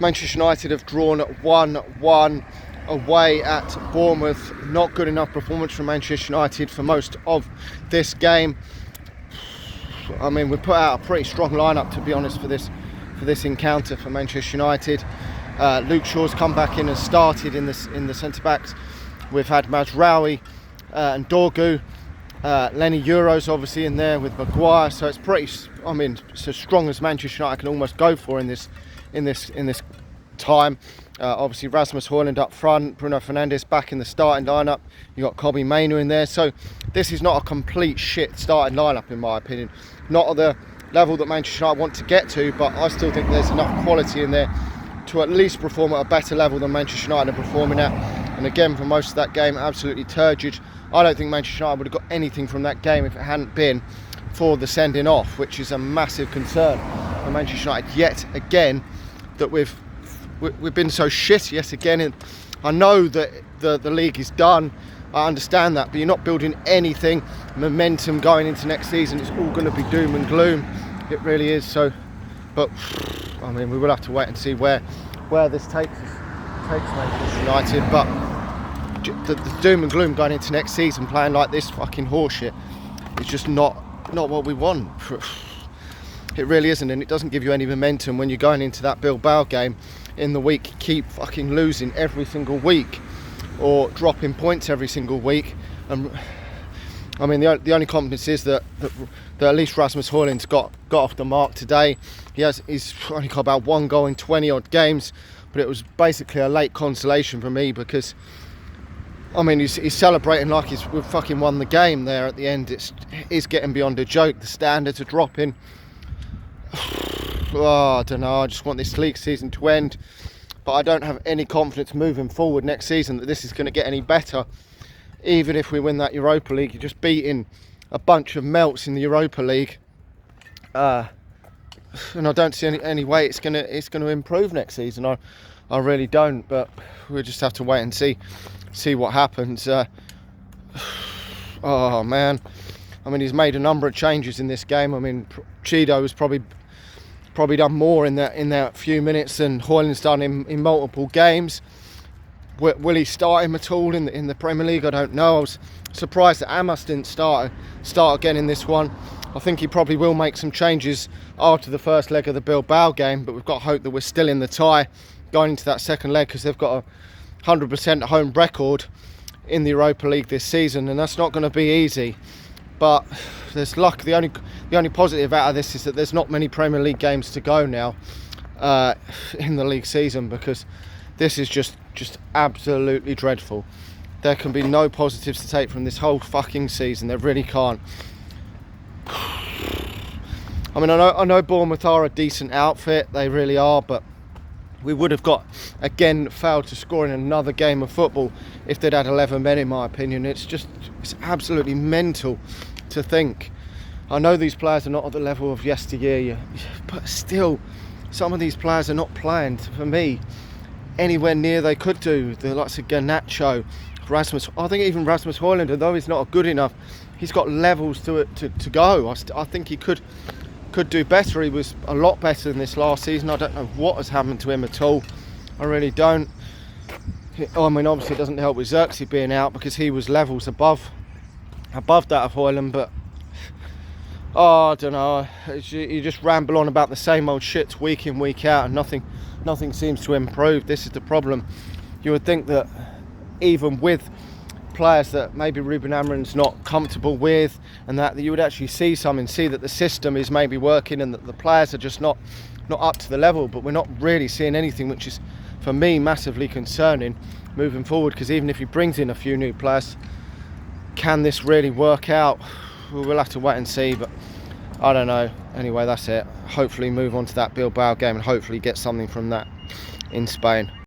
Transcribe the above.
Manchester United have drawn 1-1 away at Bournemouth. Not good enough performance from Manchester United for most of this game. I mean, we put out a pretty strong lineup, to be honest, for this encounter for Manchester United. Luke Shaw's come back in and started in the centre backs. We've had Mazraoui and Dorgu. Lenny Euro's obviously in there with Maguire, so it's pretty. I mean, it's as strong as Manchester United can almost go for in this time. Obviously Rasmus Hojlund up front, Bruno Fernandes back in the starting lineup. You got Kobbie Mainoo in there, so this is not a complete shit starting lineup in my opinion. Not at the level that Manchester United want to get to, but I still think there's enough quality in there to at least perform at a better level than Manchester United are performing at. And again, for most of that game, absolutely turgid. I don't think Manchester United would have got anything from that game if it hadn't been for the sending off, which is a massive concern for Manchester United yet again, that we've been so shit yet again. And I know that the league is done, I understand that, but you're not building anything, momentum going into next season. It's all going to be doom and gloom. It really is. So, but I mean, we will have to wait and see where this takes Manchester United. But the doom and gloom going into next season, playing like this fucking horseshit, is just not what we want. It really isn't, and it doesn't give you any momentum when you're going into that Bilbao game in the week. You keep fucking losing every single week, or dropping points every single week. I mean, the only confidence is that at least Rasmus Hojlund's got off the mark today. He's only got about 1 goal in 20 odd games, but it was basically a late consolation for me because, I mean, he's celebrating like we've fucking won the game there at the end. It's getting beyond a joke. The standards are dropping. Oh, I don't know. I just want this league season to end, but I don't have any confidence moving forward next season that this is going to get any better. Even if we win that Europa League, you're just beating a bunch of melts in the Europa League, and I don't see any way it's going to improve next season. I really don't. But we'll just have to wait and see what happens. Oh man, I mean, he's made a number of changes in this game. I mean, Chido was probably done more in that few minutes than Hojlund's done in multiple games. Will he start him at all in the Premier League? I don't know. I was surprised that Amos didn't start again in this one. I think he probably will make some changes after the first leg of the Bilbao game, but we've got to hope that we're still in the tie going into that second leg, because they've got a 100% home record in the Europa League this season, and that's not going to be easy. But there's luck. The only positive out of this is that there's not many Premier League games to go now in the league season, because this is just absolutely dreadful. There can be no positives to take from this whole fucking season. There really can't. I mean, I know Bournemouth are a decent outfit. They really are, but we would have failed to score in another game of football if they'd had 11 men, in my opinion. It's absolutely mental to think. I know these players are not at the level of yesteryear, but still, some of these players are not playing, for me, anywhere near they could do. The likes of Garnacho, Rasmus. I think even Rasmus Hojlund, although he's not good enough, he's got levels to go. I think he could do better. He was a lot better than this last season. I don't know what has happened to him at all. I really don't. I mean, obviously it doesn't help with Xerxes being out, because he was levels above that of Hojlund. But I don't know. You just ramble on about the same old shit week in, week out, and nothing seems to improve. This is the problem. You would think that even with players that maybe Ruben Amorim's not comfortable with, and that you would actually see that the system is maybe working, and that the players are just not up to the level. But we're not really seeing anything, which is, for me, massively concerning moving forward, because even if he brings in a few new players, can this really work out? We'll have to wait and see, but I don't know. Anyway, that's it. Hopefully move on to that Bilbao game and hopefully get something from that in Spain.